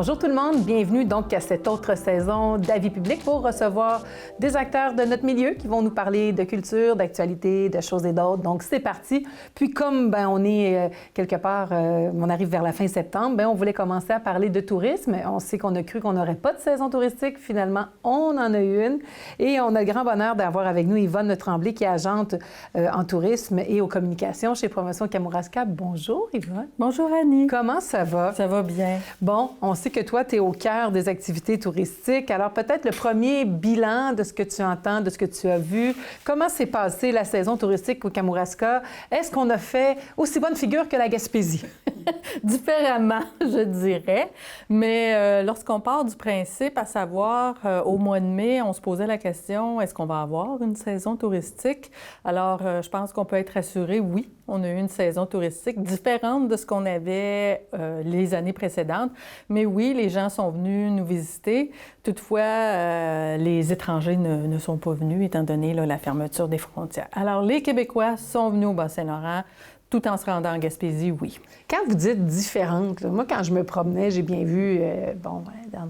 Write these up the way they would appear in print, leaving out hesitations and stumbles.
Bonjour tout le monde, bienvenue donc à cette autre saison d'Avis public pour recevoir des acteurs de notre milieu qui vont nous parler de culture, d'actualité, de choses et d'autres. Donc c'est parti. Puis comme on est quelque part, on arrive vers la fin septembre, on voulait commencer à parler de tourisme. On sait qu'on a cru qu'on n'aurait pas de saison touristique. Finalement, on en a eu une. Et on a le grand bonheur d'avoir avec nous Yvonne Tremblay qui est agente en tourisme et aux communications chez Promotion Kamouraska. Bonjour Yvonne. Bonjour Annie. Comment ça va? Ça va bien. Bon, on sait que toi, tu es au cœur des activités touristiques. Alors, peut-être le premier bilan de ce que tu entends, de ce que tu as vu. Comment s'est passée la saison touristique au Kamouraska? Est-ce qu'on a fait aussi bonne figure que la Gaspésie? Différemment, je dirais. Mais lorsqu'on part du principe, à savoir, au mois de mai, on se posait la question, est-ce qu'on va avoir une saison touristique? Alors, je pense qu'on peut être rassuré, oui, on a eu une saison touristique différente de ce qu'on avait les années précédentes. Mais oui, les gens sont venus nous visiter. Toutefois, les étrangers ne sont pas venus, étant donné la fermeture des frontières. Alors, les Québécois sont venus au Bas-Saint-Laurent, tout en se rendant en Gaspésie, oui. Quand vous dites différente, moi, quand je me promenais, j'ai bien vu, dans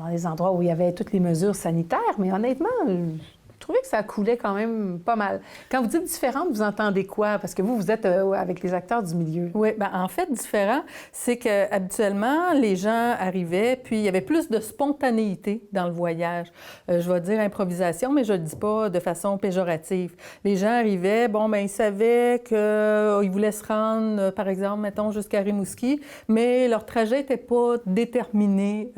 les endroits où il y avait toutes les mesures sanitaires, mais honnêtement, je trouvais que ça coulait quand même pas mal. Quand vous dites différente, vous entendez quoi? Parce que vous êtes avec les acteurs du milieu. Oui, bien, en fait, différent, c'est qu'habituellement, les gens arrivaient, puis il y avait plus de spontanéité dans le voyage. Je vais dire improvisation, mais je ne le dis pas de façon péjorative. Les gens arrivaient, ils savaient qu'ils voulaient se rendre, par exemple, mettons, jusqu'à Rimouski, mais leur trajet n'était pas déterminé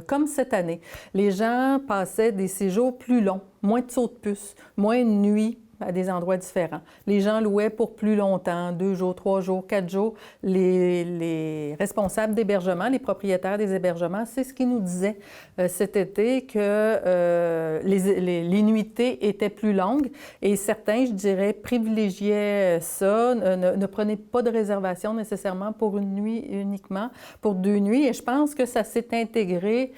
comme cette année. Les gens passaient des séjours plus longs. Moins de sauts de puce, moins de nuits à des endroits différents. Les gens louaient pour plus longtemps, 2 jours, 3 jours, 4 jours. Les responsables d'hébergement, les propriétaires des hébergements, c'est ce qu'ils nous disaient cet été, que les nuitées étaient plus longues et certains, je dirais, privilégiaient ça, ne prenaient pas de réservation nécessairement pour une nuit uniquement, pour 2 nuits. Et je pense que ça s'est intégré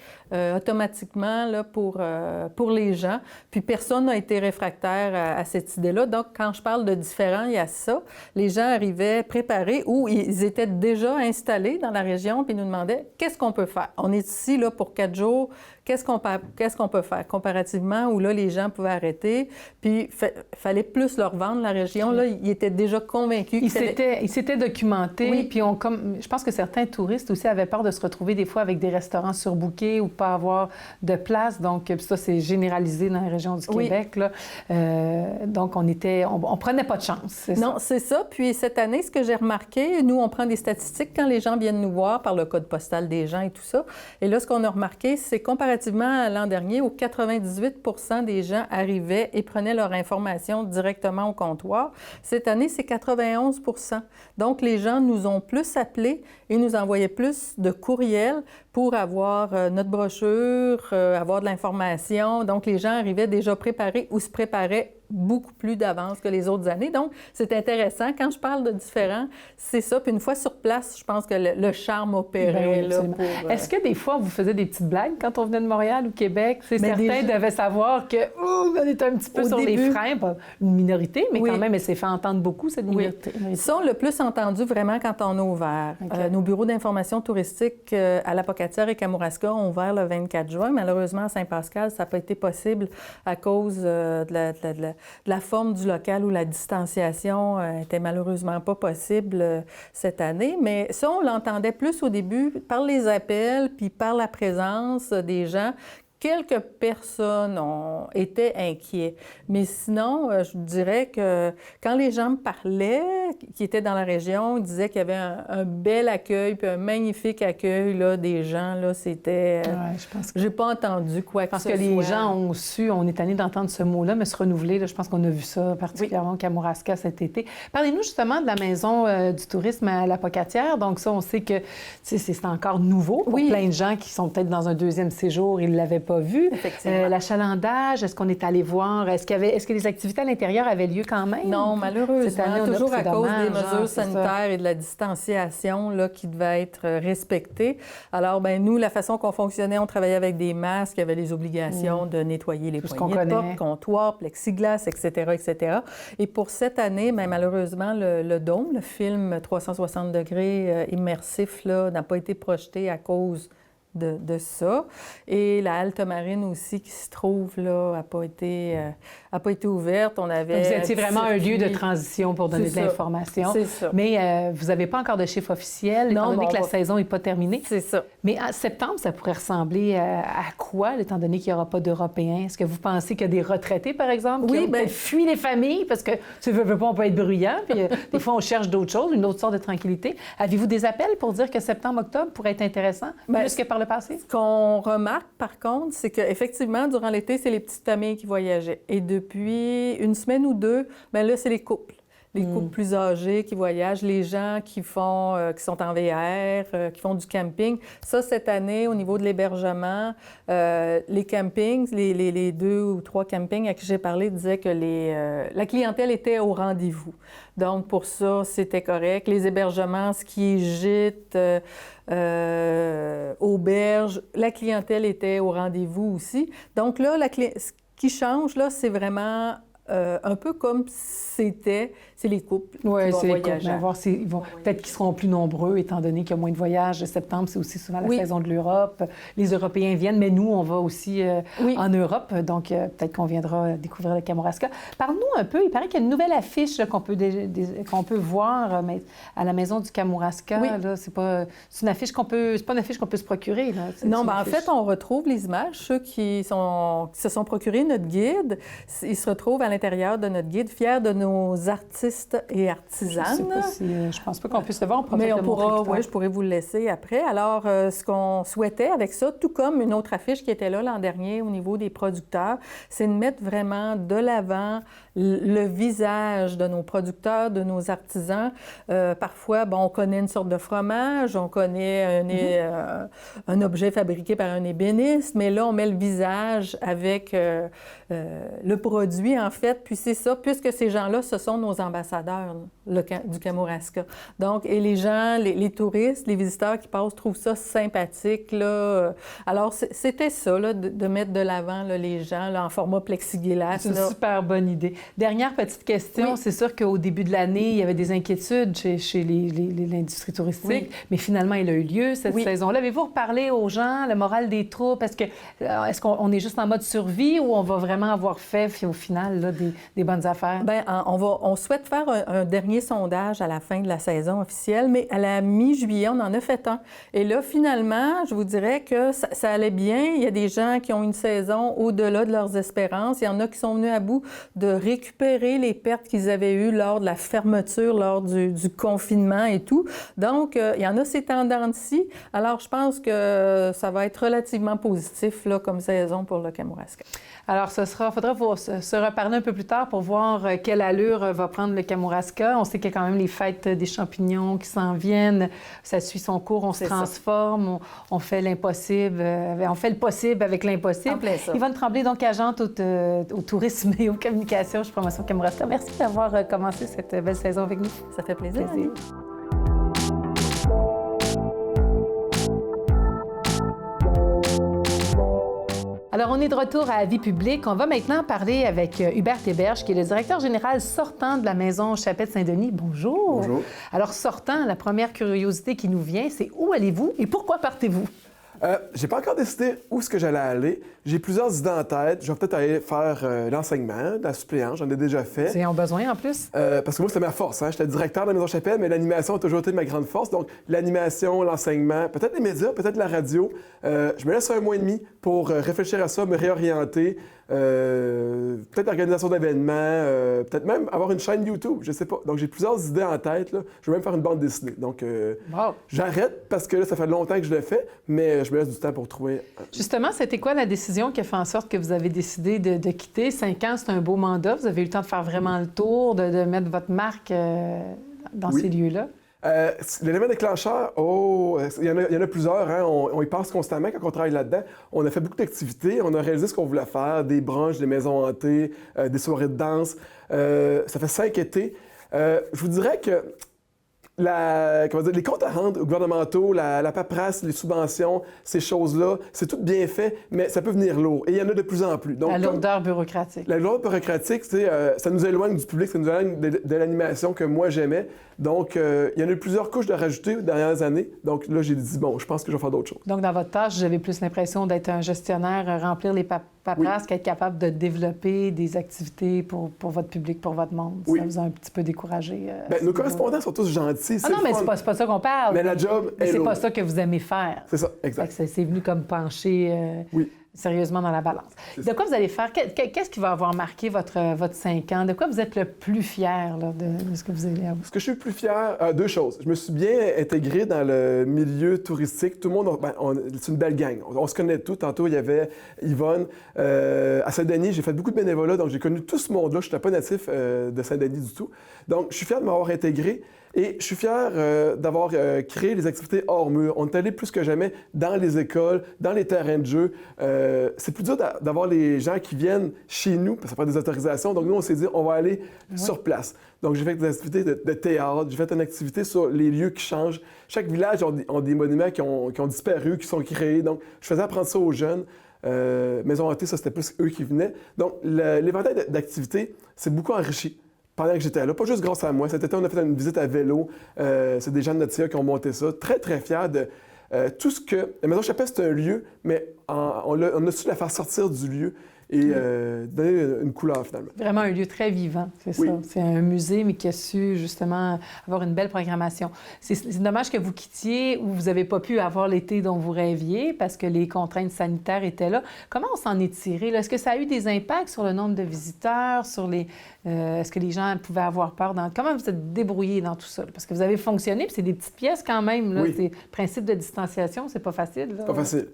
automatiquement là, pour les gens. Puis personne n'a été réfractaire à cette idée-là. Donc, quand je parle de différent, il y a ça. Les gens arrivaient préparés ou ils étaient déjà installés dans la région puis nous demandaient qu'est-ce qu'on peut faire. On est ici là, pour 4 jours. Qu'est-ce qu'on peut faire comparativement où là, les gens pouvaient arrêter, puis fallait plus leur vendre la région. Là, ils étaient déjà convaincus. Ils s'étaient documentés, oui. Puis je pense que certains touristes aussi avaient peur de se retrouver des fois avec des restaurants surbookés ou pas avoir de place. Donc, ça, c'est généralisé dans la région du Québec. Là. Donc, on prenait pas de chance. Non, c'est ça. Puis cette année, ce que j'ai remarqué, nous, on prend des statistiques quand les gens viennent nous voir par le code postal des gens et tout ça. Et là, ce qu'on a remarqué, c'est comparativement à l'an dernier, où 98 % des gens arrivaient et prenaient leur information directement au comptoir. Cette année, c'est 91 %. Donc, les gens nous ont plus appelés et nous envoyaient plus de courriels pour avoir notre brochure, avoir de l'information. Donc, les gens arrivaient déjà préparés ou se préparaient beaucoup plus d'avance que les autres années. Donc, c'est intéressant. Quand je parle de différent, c'est ça. Puis une fois sur place, je pense que le charme opérait. Oui, Est-ce que des fois, vous faisiez des petites blagues quand on venait de Montréal ou Québec? Certains devaient savoir qu'on était un petit peu sur les freins. Pas une minorité, mais quand même, elle s'est fait entendre beaucoup, cette minorité. Ils sont le plus entendus vraiment quand on a ouvert. Okay. Nos bureaux d'information touristique à la Pocatière et Kamouraska ont ouvert le 24 juin. Malheureusement, à Saint-Pascal, ça n'a pas été possible à cause de la forme du local où la distanciation était malheureusement pas possible cette année. Mais ça, on l'entendait plus au début par les appels puis par la présence des gens. Quelques personnes étaient inquiets. Mais sinon, je dirais que quand les gens me parlaient, qui étaient dans la région, ils disaient qu'il y avait un bel accueil, puis un magnifique accueil là, des gens. Là, c'était... je pense que... J'ai pas entendu quoi que ce soit. Parce que les gens ont su, on est tanné d'entendre ce mot-là, mais se renouveler, là, je pense qu'on a vu ça particulièrement au Kamouraska cet été. Parlez-nous justement de la maison du tourisme à la Pocatière. Donc ça, on sait que c'est encore nouveau pour plein de gens qui sont peut-être dans un 2e séjour, ils ne l'avaient pas vu. L'achalandage, est-ce qu'on est allé voir? Est-ce que les activités à l'intérieur avaient lieu quand même? Non, malheureusement. Cette année, toujours à cause des mesures sanitaires et de la distanciation là, qui devait être respectée. Alors, nous, la façon qu'on fonctionnait, on travaillait avec des masques, il y avait les obligations de nettoyer les poignées de porte, comptoirs, plexiglas, etc., etc. Et pour cette année, malheureusement, le dôme, le film 360 degrés immersif, là, n'a pas été projeté à cause de ça. Et la halte marine aussi qui se trouve là n'a pas été ouverte. On avait donc, vous étiez vraiment un lieu de transition pour donner de l'information. C'est ça. Mais vous n'avez pas encore de chiffre officiel, étant donné que la saison n'est pas terminée. C'est ça. Mais en septembre, ça pourrait ressembler à quoi, étant donné qu'il n'y aura pas d'Européens? Est-ce que vous pensez qu'il y a des retraités, par exemple, qui ont peut-être fui les familles? Parce que tu veux pas, on peut être bruyant, puis des fois, on cherche d'autres choses, une autre sorte de tranquillité. Avez-vous des appels pour dire que septembre-octobre pourrait être intéressant, plus que par le passé? Ce qu'on remarque, par contre, c'est qu'effectivement, durant l'été, c'est les petites familles qui voyageaient. Et depuis une semaine ou deux, bien là, c'est les couples. Les couples plus âgés qui voyagent, les gens qui sont en VR, qui font du camping. Ça, cette année, au niveau de l'hébergement, les campings, les 2 ou 3 campings à qui j'ai parlé disaient que la clientèle était au rendez-vous. Donc, pour ça, c'était correct. Les hébergements, ski, gîtes, auberges, la clientèle était au rendez-vous aussi. Donc là, ce qui change, là, c'est vraiment un peu comme c'est les couples qui vont voyager. Peut-être qu'ils seront plus nombreux, étant donné qu'il y a moins de voyages. Septembre, c'est aussi souvent la saison de l'Europe. Les Européens viennent, mais nous, on va aussi en Europe. Donc, peut-être qu'on viendra découvrir le Kamouraska. Parle-nous un peu. Il paraît qu'il y a une nouvelle affiche là, qu'on peut voir à la maison du Kamouraska. Oui. Là, c'est une affiche c'est pas une affiche qu'on peut se procurer. Là. Non, en fait, on retrouve les images. Ceux qui se sont procurés notre guide, ils se retrouvent à l'intérieur de notre guide, fiers de nos artistes et artisanes. Je pense pas qu'on puisse le voir. Mais je pourrais vous le laisser après. Alors, ce qu'on souhaitait avec ça, tout comme une autre affiche qui était là l'an dernier au niveau des producteurs, c'est de mettre vraiment de l'avant le visage de nos producteurs, de nos artisans. Parfois, on connaît une sorte de fromage, on connaît un objet fabriqué par un ébéniste, mais là, on met le visage avec le produit, en fait. Puis c'est ça, puisque ces gens-là, ce sont nos ambassadeurs du Kamouraska. Donc, et les gens, les touristes, les visiteurs qui passent trouvent ça sympathique, là. Alors, c'était ça, là, de mettre de l'avant les gens là, en format plexiglas. C'est une super bonne idée. Dernière petite question. Oui. C'est sûr qu'au début de l'année, il y avait des inquiétudes chez l'industrie touristique, mais finalement, il a eu lieu cette saison-là. Avez-vous reparlé aux gens, le moral des troupes? Est-ce qu'on est juste en mode survie ou on va vraiment avoir fait, au final, là, des bonnes affaires? Bien, on souhaite faire un dernier sondage à la fin de la saison officielle, mais à la mi-juillet, on en a fait un. Et là, finalement, je vous dirais que ça allait bien. Il y a des gens qui ont une saison au-delà de leurs espérances. Il y en a qui sont venus à bout de récupérer les pertes qu'ils avaient eues lors de la fermeture, lors du confinement et tout. Donc, il y en a ces tendances-ci. Alors, je pense que ça va être relativement positif là, comme saison pour le Kamouraska. Alors, faudra se reparler un peu plus tard pour voir quelle allure va prendre le Kamouraska. On sait qu'il y a quand même les fêtes des champignons qui s'en viennent. Ça suit son cours, on se transforme, on fait l'impossible, on fait le possible avec l'impossible. Yvonne Tremblay, donc agente au tourisme et aux communications chez Promotion Kamouraska. Merci d'avoir commencé cette belle saison avec nous. Ça fait plaisir. Alors, on est de retour à Vie publique. On va maintenant parler avec Hubert Héberge, qui est le directeur général sortant de la Maison Chapette-Saint-Denis. Bonjour. Bonjour. Alors, sortant, la première curiosité qui nous vient, c'est où allez-vous et pourquoi partez-vous? J'ai pas encore décidé où est-ce que j'allais aller. J'ai plusieurs idées en tête. Je vais peut-être aller faire l'enseignement, la suppléance. J'en ai déjà fait. Ils ont besoin en plus? Parce que moi, c'était ma force. Hein? J'étais directeur de la Maison Chapelle, mais l'animation a toujours été ma grande force. Donc, l'animation, l'enseignement, peut-être les médias, peut-être la radio. Je me laisse 1 mois et demi pour réfléchir à ça, me réorienter. Peut-être l'organisation d'événements, peut-être même avoir une chaîne YouTube, je sais pas. Donc, j'ai plusieurs idées en tête. Là. Je veux même faire une bande dessinée. Donc, j'arrête parce que là, ça fait longtemps que je le fais, mais je me laisse du temps pour trouver... Justement, c'était quoi la décision qui a fait en sorte que vous avez décidé de quitter? 5 ans, c'est un beau mandat. Vous avez eu le temps de faire vraiment le tour, de mettre votre marque dans ces lieux-là. L'élément déclencheur, il y en a plusieurs. Hein? On y pense constamment quand on travaille là-dedans. On a fait beaucoup d'activités. On a réalisé ce qu'on voulait faire, des brunchs, des maisons hantées, des soirées de danse. Ça fait 5 étés. Je vous dirais que les comptes à rendre gouvernementaux, la paperasse, les subventions, ces choses-là, c'est tout bien fait, mais ça peut venir lourd. Et il y en a de plus en plus. Donc, la lourdeur bureaucratique. La lourdeur bureaucratique, ça nous éloigne du public, ça nous éloigne de l'animation que moi j'aimais. Donc, il y en a eu plusieurs couches de rajouter aux dernières années. Donc là, j'ai dit, bon, je pense que je vais faire d'autres choses. Donc, dans votre tâche, vous avez plus l'impression d'être un gestionnaire, remplir les paperasses, qu'être capable de développer des activités pour votre public, pour votre monde. Oui. Ça vous a un petit peu découragé. Nos correspondants sont tous gentils. Ah non, mais c'est pas ça qu'on parle. Mais la job Mais est c'est lourde. pas ça que vous aimez faire. C'est ça, exact. C'est venu comme pencher sérieusement dans la balance. De quoi vous allez faire? Qu'est-ce qui va avoir marqué votre 5 ans? De quoi vous êtes le plus fier là, de ce que vous allez avoir? Ce que je suis le plus fier, deux choses. Je me suis bien intégré dans le milieu touristique. Tout le monde, c'est une belle gang. On se connaît tous. Tantôt, il y avait Yvonne. À Saint-Denis, j'ai fait beaucoup de bénévolat, donc j'ai connu tout ce monde-là. Je n'étais pas natif de Saint-Denis du tout. Donc, je suis fier de m'avoir intégré. Et je suis fier d'avoir créé les activités hors mur. On est allé plus que jamais dans les écoles, dans les terrains de jeu. C'est plus dur d'avoir les gens qui viennent chez nous, parce que ça prend des autorisations. Donc nous, on s'est dit, on va aller sur place. Donc j'ai fait des activités de théâtre, j'ai fait une activité sur les lieux qui changent. Chaque village a des monuments qui ont disparu, qui sont créés. Donc je faisais apprendre ça aux jeunes. Maison hantée, ça, c'était plus eux qui venaient. Donc l'éventail d'activités s'est beaucoup enrichi pendant que j'étais là, pas juste grâce à moi. Cet été, on a fait une visite à vélo. C'est des gens de notre CIA qui ont monté ça. Très, très fiers de tout ce que... La Maison Chapelle, c'est un lieu, mais on a su la faire sortir du lieu et donner une couleur, finalement. Vraiment un lieu très vivant, c'est ça. C'est un musée, mais qui a su, justement, avoir une belle programmation. C'est dommage que vous quittiez ou vous n'avez pas pu avoir l'été dont vous rêviez parce que les contraintes sanitaires étaient là. Comment on s'en est tiré? Est-ce que ça a eu des impacts sur le nombre de visiteurs, sur les... est-ce que les gens pouvaient avoir peur? Comment vous êtes débrouillés dans tout ça? Parce que vous avez fonctionné, puis c'est des petites pièces quand même. Là. Le principe de distanciation, c'est pas facile. Pas facile.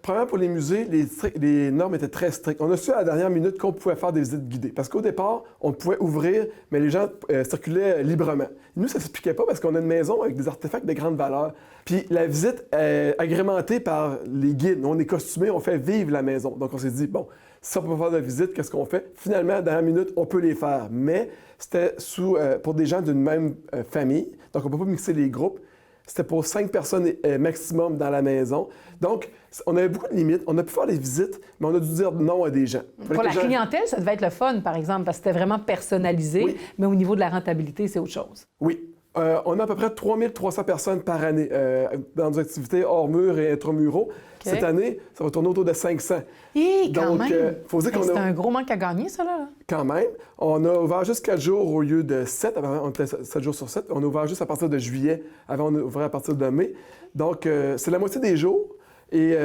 Premièrement, pour les musées, les normes étaient très strictes. On a su à la dernière minute qu'on pouvait faire des visites guidées. Parce qu'au départ, on pouvait ouvrir, mais les gens circulaient librement. Nous, ça ne s'expliquait pas parce qu'on a une maison avec des artefacts de grande valeur. Puis la visite est agrémentée par les guides. Nous, on est costumés, on fait vivre la maison. Donc on s'est dit, bon, si on peut faire de la visite, qu'est-ce qu'on fait? Finalement, à la dernière minute, on peut les faire. Mais c'était pour des gens d'une même famille. Donc on ne peut pas mixer les groupes. C'était pour 5 personnes maximum dans la maison. Donc, on avait beaucoup de limites. On a pu faire les visites, mais on a dû dire non à des gens. Pour la clientèle, ça devait être le fun, par exemple, parce que c'était vraiment personnalisé. Mais au niveau de la rentabilité, c'est autre chose. Oui. On a à peu près 3300 personnes par année dans des activités hors murs et intramuraux. Cette année, ça va tourner autour de 500. Quand même! Faut dire c'est un gros manque à gagner, ça, là. Quand même. On a ouvert juste 4 jours au lieu de 7. Avant, on était 7 jours sur 7. On a ouvert juste à partir de juillet. Avant, on a ouvert à partir de mai. Donc, c'est la moitié des jours. Et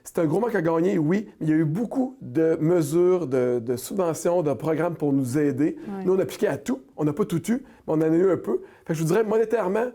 c'est un gros manque à gagner, oui, mais il y a eu beaucoup de mesures, de subventions, de programmes pour nous aider. Ouais. Nous, on a appliqué à tout. On n'a pas tout eu, mais on en a eu un peu. Fait que je vous dirais, monétairement,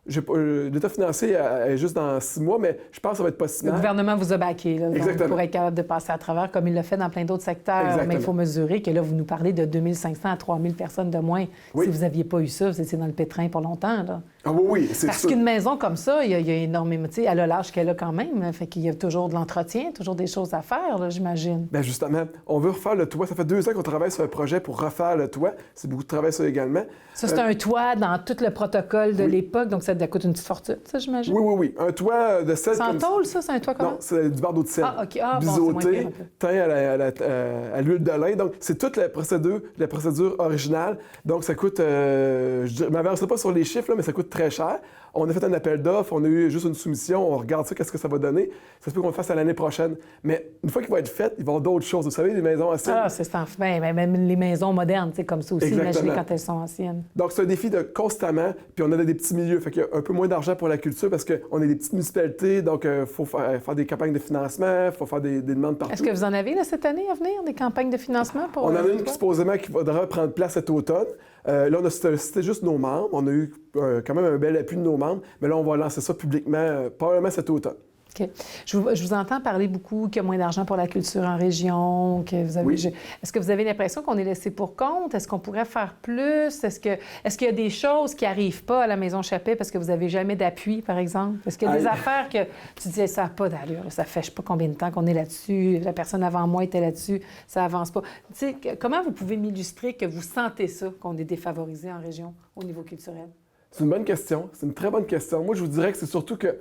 l'état financier est juste dans 6 mois, mais je pense que ça va être pas si mal. Le gouvernement vous a backé là, donc, pour être capable de passer à travers, comme il l'a fait dans plein d'autres secteurs. Exactement. Mais il faut mesurer que là, vous nous parlez de 2500 à 3000 personnes de moins. Si vous n'aviez pas eu ça, vous étiez dans le pétrin pour longtemps. Là. Ah oui, c'est Parce qu'une maison comme ça, il y a énormément... Tu sais, elle a l'âge qu'elle a quand même. Fait qu'il y a toujours de l'entretien, toujours des choses à faire, là, j'imagine. Bien, justement, on veut refaire le toit. Ça fait 2 ans qu'on travaille sur un projet pour refaire le toit. C'est beaucoup de travail, ça également. Ça, c'est un toit dans tout le protocole de l'époque, donc ça coûte une petite fortune, ça, j'imagine? Oui. Un toit de 7... C'est en tôle, ça? C'est un toit comment? Non, c'est du bardeau de cèdre. Ah, OK. Ah, biseauté, teint à l'huile de lin. Donc, c'est toute la procédure originale. Donc, ça coûte... je ne m'avancerai pas sur les chiffres, là, mais ça coûte très cher. On a fait un appel d'offres, on a eu juste une soumission, on regarde ça, qu'est-ce que ça va donner. Ça se peut qu'on le fasse à l'année prochaine. Mais une fois qu'il va être fait, il va y avoir d'autres choses. Vous savez, les maisons anciennes... Ah, c'est ça. Même les maisons modernes, c'est comme ça aussi. Exactement. Imaginez quand elles sont anciennes. Donc, c'est un défi de constamment, puis on a des petits milieux. Fait qu'il y a un peu moins d'argent pour la culture parce qu'on est des petites municipalités, donc il faut faire des campagnes de financement, il faut faire des demandes partout. Est-ce que vous en avez là, cette année à venir, des campagnes de financement? Pour on en a une qui supposément qui faudra prendre place cet automne. Là, c'était juste nos membres. On a eu quand même un bel appui de nos membres, mais là, on va lancer ça publiquement, probablement cet automne. OK. Je vous entends parler beaucoup qu'il y a moins d'argent pour la culture en région, que vous avez... Oui. Est-ce que vous avez l'impression qu'on est laissé pour compte? Est-ce qu'on pourrait faire plus? Est-ce qu'il y a des choses qui n'arrivent pas à la Maison Chapelle parce que vous n'avez jamais d'appui, par exemple? Est-ce qu'il y a des affaires que tu disais, ça n'a pas d'allure, ça fait je ne sais pas combien de temps qu'on est là-dessus, la personne avant moi était là-dessus, ça avance pas. Tu sais, comment vous pouvez m'illustrer que vous sentez ça, qu'on est défavorisé en région au niveau culturel? C'est une bonne question. C'est une très bonne question. Moi, je vous dirais que c'est surtout que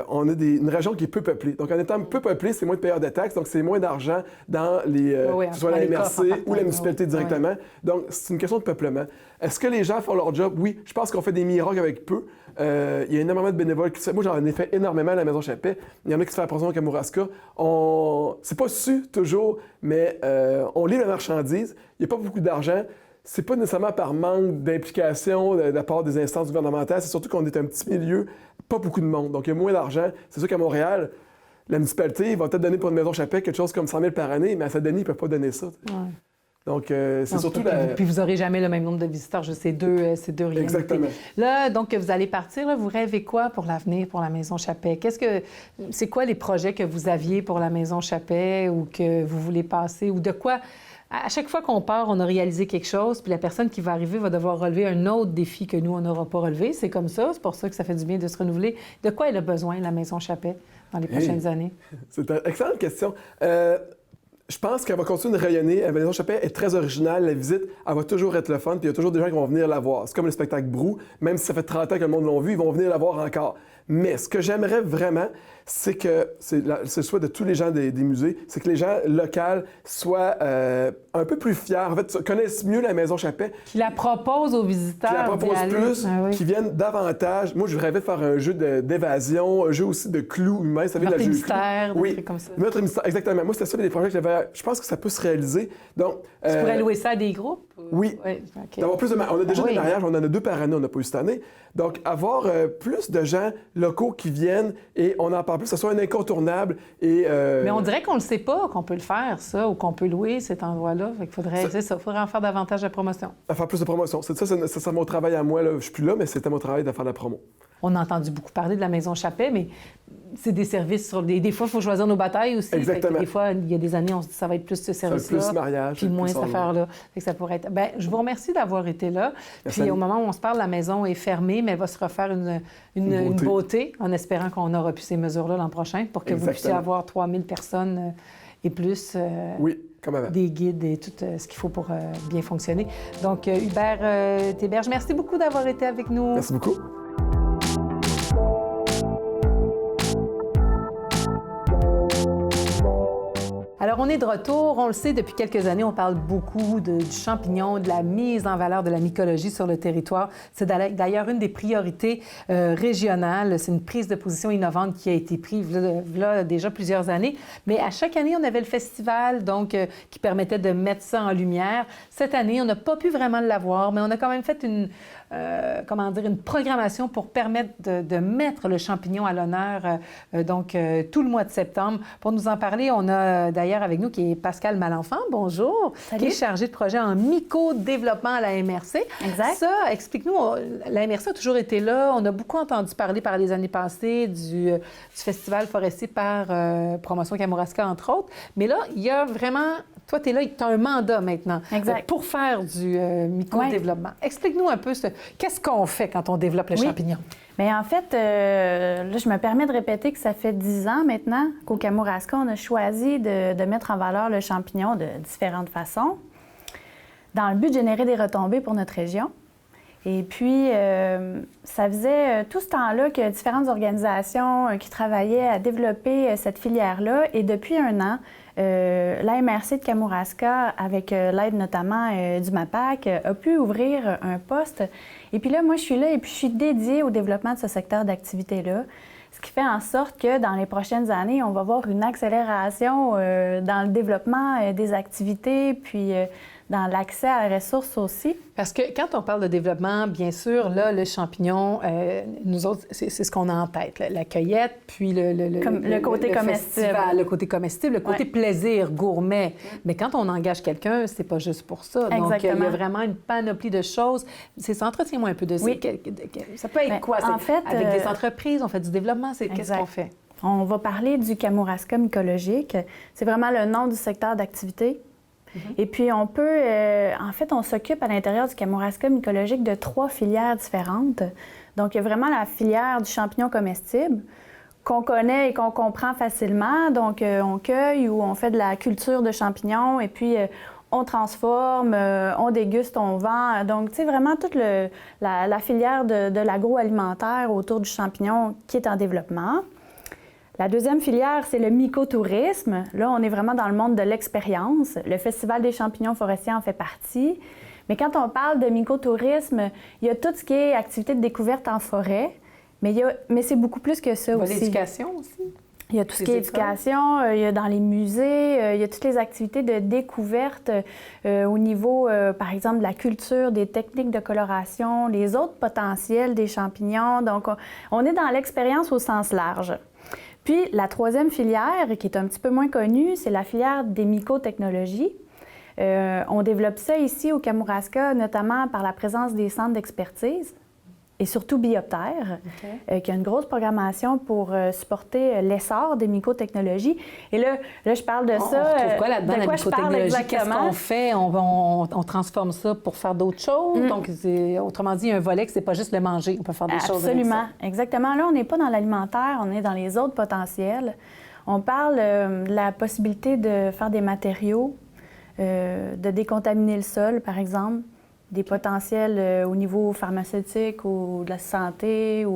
on a une région qui est peu peuplée. Donc, en étant peu peuplée, c'est moins de payeurs de taxes, donc c'est moins d'argent dans que ce soit la MRC ou la municipalité directement. Donc, c'est une question de peuplement. Est-ce que les gens font leur job? Oui. Je pense qu'on fait des miracles avec peu. Il y a énormément de bénévoles qui se font. Moi, j'en ai fait énormément à la Maison Chappet. Il y en a qui se font la promotion au Kamouraska. C'est pas su toujours, mais on lit la marchandise. Il n'y a pas beaucoup d'argent. C'est pas nécessairement par manque d'implication de la part des instances gouvernementales, c'est surtout qu'on est un petit milieu, pas beaucoup de monde. Donc, il y a moins d'argent. C'est sûr qu'à Montréal, la municipalité va peut-être donner pour une Maison Chappet quelque chose comme 100 000 par année, mais à Saint-Denis, ils ne peuvent pas donner ça. Ouais. Donc, c'est surtout Puis vous n'aurez jamais le même nombre de visiteurs, c'est deux réalités. Exactement. Là, donc, vous allez partir, là, vous rêvez quoi pour l'avenir, pour la Maison Chappet? C'est quoi les projets que vous aviez pour la Maison Chappet ou que vous voulez passer ou de quoi... À chaque fois qu'on part, on a réalisé quelque chose, puis la personne qui va arriver va devoir relever un autre défi que nous, on n'aura pas relevé. C'est comme ça, c'est pour ça que ça fait du bien de se renouveler. De quoi elle a besoin, la Maison Chappet, dans les prochaines années? C'est une excellente question. Je pense qu'elle va continuer de rayonner. La Maison Chappet est très originale. La visite, elle va toujours être le fun, puis il y a toujours des gens qui vont venir la voir. C'est comme le spectacle Brou. Même si ça fait 30 ans que le monde l'a vu, ils vont venir la voir encore. Mais ce que j'aimerais vraiment, c'est que, c'est le souhait de tous les gens des musées, c'est que les gens locaux soient un peu plus fiers, en fait, connaissent mieux la Maison Chappet. Qui la propose aux visiteurs. Qui la propose plus, qui viennent davantage. Moi, je rêvais de faire un jeu d'évasion, un jeu aussi de clous humains. Vous savez, Meurtre la et mystère, des trucs comme ça. Meurtre et mystère, exactement. Moi, c'était ça des projets que j'avais. Je pense que ça peut se réaliser. Donc, tu pourrais louer ça à des groupes? Oui. Okay. D'avoir plus de on a déjà des mariages, on en a 2 par année, on n'a pas eu cette année. Donc, avoir plus de gens locaux qui viennent et on en parle plus, que ce soit un incontournable. Mais on dirait qu'on ne le sait pas, qu'on peut le faire, ça, ou qu'on peut louer cet endroit-là. Il faudrait en faire davantage de promotion. À faire plus de promotion. C'est mon travail à moi. Là. Je suis plus là, mais c'était mon travail de faire la promo. On a entendu beaucoup parler de la Maison Chappet, mais c'est des services sur des fois, il faut choisir nos batailles aussi. Exactement. Des fois, il y a des années, on se dit ça va être plus ce service-là. Plus mariage. Puis moins cette affaire-là. Ça pourrait être... Bien, je vous remercie d'avoir été là. Merci. Puis au moment où on se parle, la maison est fermée, mais elle va se refaire une beauté, en espérant qu'on aura pu ces mesures-là l'an prochain pour que vous puissiez avoir 3000 personnes et plus. Oui. Comme avant. Des guides et tout ce qu'il faut pour bien fonctionner. Donc, Hubert Théberge, merci beaucoup d'avoir été avec nous. Merci beaucoup. Alors, on est de retour. On le sait, depuis quelques années, on parle beaucoup du champignon, de la mise en valeur de la mycologie sur le territoire. C'est d'ailleurs une des priorités régionales. C'est une prise de position innovante qui a été prise là déjà plusieurs années. Mais à chaque année, on avait le festival, donc, qui permettait de mettre ça en lumière. Cette année, on n'a pas pu vraiment l'avoir, mais on a quand même fait une programmation pour permettre de mettre le champignon à l'honneur, tout le mois de septembre. Pour nous en parler, on a d'ailleurs avec nous qui est Pascal Malenfant. Bonjour. Salut. Qui est chargé de projet en myco-développement à la MRC. Exact. Ça, explique-nous, la MRC a toujours été là. On a beaucoup entendu parler par les années passées du festival forestier par Promotion Kamouraska, entre autres. Mais là, il y a vraiment... Toi, tu es là, tu as un mandat maintenant pour faire du myco-développement. Explique-nous un peu qu'est-ce qu'on fait quand on développe le champignon? Bien, en fait, là, je me permets de répéter que ça fait 10 ans maintenant qu'au Kamouraska, on a choisi de mettre en valeur le champignon de différentes façons dans le but de générer des retombées pour notre région. Et puis, ça faisait tout ce temps-là que différentes organisations qui travaillaient à développer cette filière-là. Et depuis 1 an, la MRC de Kamouraska, avec l'aide notamment du MAPAC, a pu ouvrir un poste. Et puis là, moi, je suis là et puis je suis dédiée au développement de ce secteur d'activité-là. Ce qui fait en sorte que dans les prochaines années, on va voir une accélération dans le développement des activités, puis dans l'accès à la ressource aussi. Parce que quand on parle de développement, bien sûr, là, le champignon, nous autres, c'est ce qu'on a en tête. La cueillette, puis le côté comestible. Festival, le côté comestible, le côté plaisir, gourmet. Mais quand on engage quelqu'un, c'est pas juste pour ça. Exactement. Donc, il y a vraiment une panoplie de choses. C'est ça, entretiens-moi un peu de ça. Oui. Ça peut être quoi? En fait, avec des entreprises, on fait du développement, qu'est-ce qu'on fait? On va parler du Kamouraska mycologique. C'est vraiment le nom du secteur d'activité. Et puis, on peut... en fait, on s'occupe à l'intérieur du Kamouraska mycologique de 3 filières différentes. Donc, il y a vraiment la filière du champignon comestible qu'on connaît et qu'on comprend facilement. Donc, on cueille ou on fait de la culture de champignons et puis on transforme, on déguste, on vend. Donc, tu sais, vraiment toute la filière de l'agroalimentaire autour du champignon qui est en développement. La deuxième filière, c'est le mycotourisme. Là, on est vraiment dans le monde de l'expérience. Le Festival des champignons forestiers en fait partie. Mais quand on parle de mycotourisme, il y a tout ce qui est activité de découverte en forêt, mais c'est beaucoup plus que ça aussi. L'éducation aussi. Il y a tout ce qui est éducation, il y a dans les musées, il y a toutes les activités de découverte au niveau, par exemple, de la culture, des techniques de coloration, les autres potentiels des champignons. Donc, on est dans l'expérience au sens large. Puis, la troisième filière, qui est un petit peu moins connue, c'est la filière des mycotechnologies. On développe ça ici au Kamouraska, notamment par la présence des centres d'expertise et surtout Bioptère, qui a une grosse programmation pour supporter l'essor des mycotechnologies. Et là je parle de ça. On trouve quoi là-dedans, la mycotechnologie? Qu'est-ce qu'on fait? On transforme ça pour faire d'autres choses? Donc, autrement dit, il y a un volet que c'est pas juste le manger. On peut faire des choses avec ça. Absolument. Exactement. Là, on n'est pas dans l'alimentaire, on est dans les autres potentiels. On parle de la possibilité de faire des matériaux, de décontaminer le sol, par exemple, des potentiels au niveau pharmaceutique ou de la santé.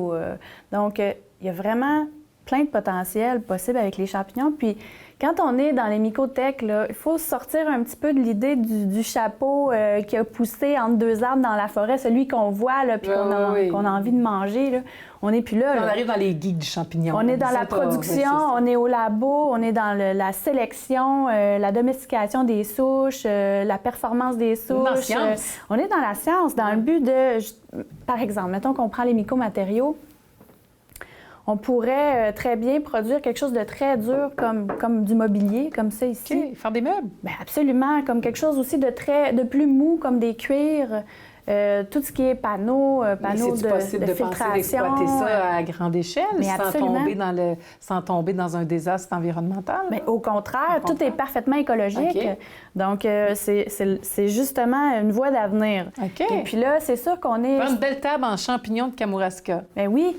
Donc, il y a vraiment plein de potentiels possibles avec les champignons. Puis, quand on est dans les mycotech, là, il faut sortir un petit peu de l'idée du chapeau qui a poussé entre deux arbres dans la forêt, celui qu'on voit, là, puis qu'on a envie de manger. Là. On n'est plus là. On arrive dans les geeks du champignon. On est dans la production, on est au labo, on est dans la sélection, la domestication des souches, la performance des souches. Dans la science. On est dans la science, dans le but de... Par exemple, mettons qu'on prend les mycomatériaux. On pourrait très bien produire quelque chose de très dur comme du mobilier, comme ça ici. OK, faire des meubles. Bien, absolument, comme quelque chose aussi de plus mou, comme des cuirs. Tout ce qui est panneaux de possible de filtration. penser d'exploiter ça à grande échelle sans tomber dans un désastre environnemental? Bien, au contraire, tout est parfaitement écologique. Okay. Donc, c'est justement une voie d'avenir. Okay. Et puis là, c'est sûr qu'on est... Faire une belle table en champignons de Kamouraska. Bien oui.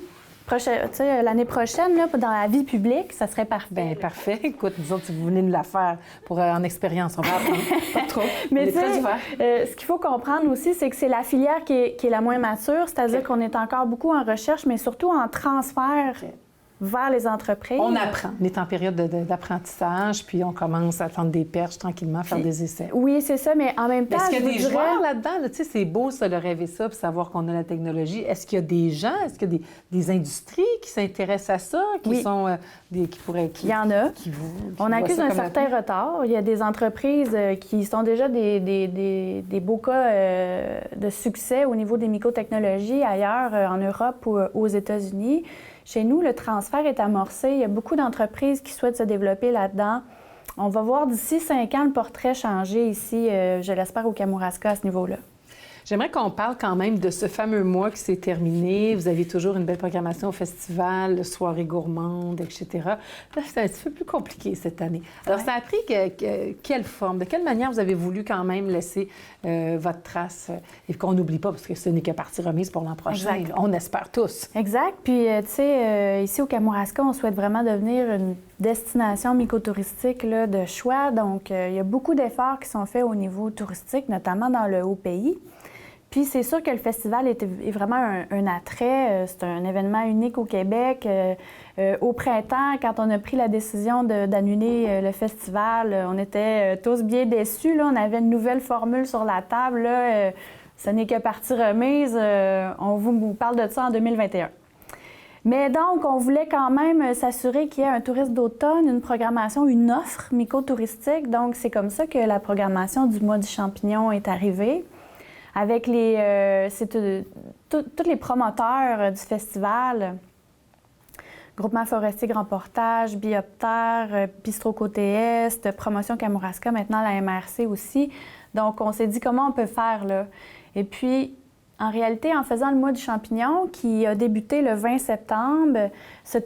L'année prochaine, là, dans la vie publique, ça serait parfait. Bien, parfait. Écoute, nous autres, si vous venez nous la faire en expérience, on va apprendre. Pas trop. Mais ce qu'il faut comprendre aussi, c'est que c'est la filière qui est la moins mature, c'est-à-dire qu'on est encore beaucoup en recherche, mais surtout en transfert vers les entreprises. On apprend. On est en période d'apprentissage, puis on commence à tendre des perches tranquillement, à faire des essais. Oui, c'est ça, mais en même temps, est-ce qu'il y a des joueurs là-dedans? Là, tu sais, c'est beau, ça, de rêver ça, puis savoir qu'on a la technologie. Est-ce qu'il y a des gens, est-ce qu'il y a des industries qui s'intéressent à ça, qui sont... qui pourraient... Il y en a. On accuse un certain retard. Il y a des entreprises qui sont déjà des beaux cas de succès au niveau des mycotechnologies ailleurs, en Europe ou aux États-Unis. Chez nous, le transfert est amorcé. Il y a beaucoup d'entreprises qui souhaitent se développer là-dedans. On va voir d'ici 5 ans le portrait changer ici, je l'espère, au Kamouraska à ce niveau-là. J'aimerais qu'on parle quand même de ce fameux mois qui s'est terminé. Vous avez toujours une belle programmation au festival, soirées gourmandes, etc. Là, c'est un petit peu plus compliqué cette année. Alors, ça a pris quelle forme? De quelle manière vous avez voulu quand même laisser votre trace et qu'on n'oublie pas, parce que ce n'est que partie remise pour l'an prochain. Exact. On espère tous. Exact. Puis, tu sais, ici au Kamouraska, on souhaite vraiment devenir une destination mycotouristique là, de choix. Donc, il y a beaucoup d'efforts qui sont faits au niveau touristique, notamment dans le Haut-Pays. Puis c'est sûr que le festival est vraiment un attrait. C'est un événement unique au Québec. Au printemps, quand on a pris la décision d'annuler le festival, on était tous bien déçus. Là. On avait une nouvelle formule sur la table. Là. Ce n'est que partie remise. On vous parle de ça en 2021. Mais donc, on voulait quand même s'assurer qu'il y ait un tourisme d'automne, une programmation, une offre mycotouristique. Donc, c'est comme ça que la programmation du mois du champignon est arrivée. Avec tous les promoteurs du festival, Groupement forestier Grand Portage, Bioptère, Bistrot Côté Est, Promotion Kamouraska, maintenant la MRC aussi. Donc, on s'est dit comment on peut faire là. Et puis, en réalité, en faisant le mois du champignon, qui a débuté le 20 septembre, qui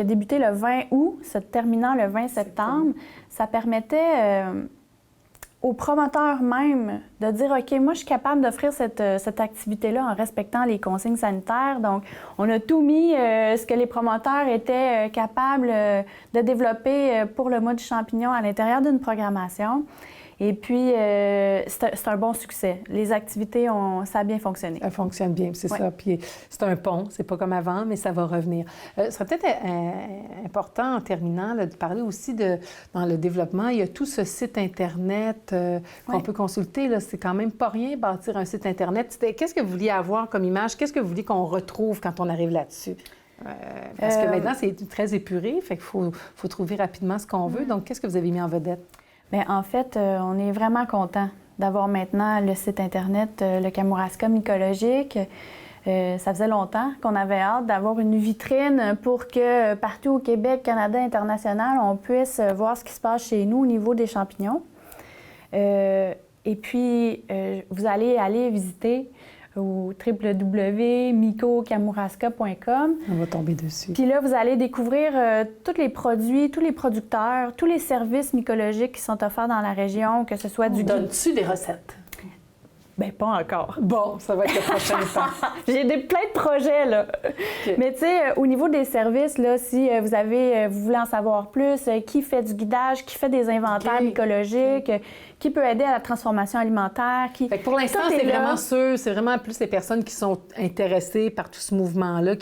a débuté le 20 août, se terminant le 20 septembre, ça permettait aux promoteurs même de dire, OK, moi, je suis capable d'offrir cette activité-là en respectant les consignes sanitaires. Donc, on a tout mis ce que les promoteurs étaient capables de développer pour le mois du champignon à l'intérieur d'une programmation. Et puis, c'est un bon succès. Les activités, ça a bien fonctionné. Ça fonctionne bien, c'est ça. Puis c'est un pont, c'est pas comme avant, mais ça va revenir. Ce serait peut-être important, en terminant, là, de parler aussi dans le développement, il y a tout ce site Internet qu'on peut consulter. Là. C'est quand même pas rien, bâtir un site Internet. Qu'est-ce que vous vouliez avoir comme image? Qu'est-ce que vous vouliez qu'on retrouve quand on arrive là-dessus? Parce que maintenant, c'est très épuré, fait qu'il faut trouver rapidement ce qu'on veut. Donc, qu'est-ce que vous avez mis en vedette? Bien, en fait, on est vraiment content d'avoir maintenant le site Internet, le Kamouraska mycologique. Ça faisait longtemps qu'on avait hâte d'avoir une vitrine pour que partout au Québec, Canada, international, on puisse voir ce qui se passe chez nous au niveau des champignons. Et puis, vous allez aller visiter au www.mycokamouraska.com. On va tomber dessus. Puis là, vous allez découvrir tous les produits, tous les producteurs, tous les services mycologiques qui sont offerts dans la région, que ce soit du... Donnes-tu des recettes? Bien, pas encore. Bon, ça va être le prochain pas. J'ai plein de projets, là. Okay. Mais tu sais, au niveau des services, là, si vous voulez en savoir plus, qui fait du guidage, qui fait des inventaires mycologiques, qui peut aider à la transformation alimentaire, qui... Fait que pour l'instant, c'est vraiment sûr, c'est vraiment plus les personnes qui sont intéressées par tout ce mouvement-là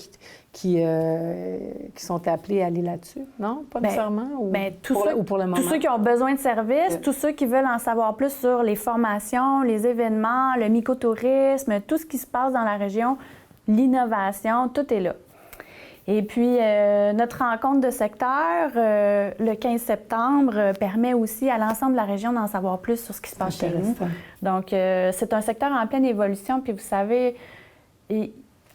qui sont appelés à aller là-dessus, non? Pas nécessairement? Ou pour le moment? Tous ceux qui ont besoin de services, tous ceux qui veulent en savoir plus sur les formations, les événements, le mycotourisme, tout ce qui se passe dans la région, l'innovation, tout est là. Et puis, notre rencontre de secteur, le 15 septembre, permet aussi à l'ensemble de la région d'en savoir plus sur ce qui se passe chez nous. Donc, c'est un secteur en pleine évolution, puis vous savez...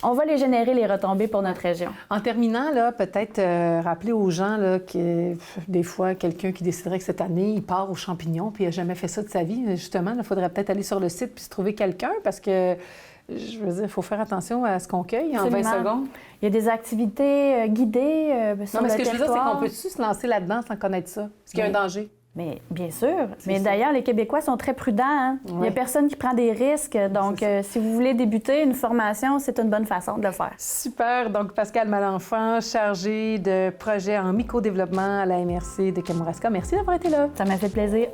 On va les générer, les retombées pour notre région. En terminant, là, peut-être rappeler aux gens là, que des fois, quelqu'un qui déciderait que cette année, il part aux champignons puis il n'a jamais fait ça de sa vie. Justement, il faudrait peut-être aller sur le site puis se trouver quelqu'un parce que, je veux dire, il faut faire attention à ce qu'on cueille en 20 secondes. Il y a des activités guidées sur le territoire. Non, mais ce que je veux dire, c'est qu'on peut-tu se lancer là-dedans sans connaître ça? Est-ce qu'il y a un danger? Mais bien sûr. Mais d'ailleurs, les Québécois sont très prudents. Hein? Il n'y a personne qui prend des risques. Donc, si vous voulez débuter une formation, c'est une bonne façon de le faire. Super. Donc, Pascale Malenfant, chargée de projet en mycodéveloppement à la MRC de Kamouraska. Merci d'avoir été là. Ça m'a fait plaisir.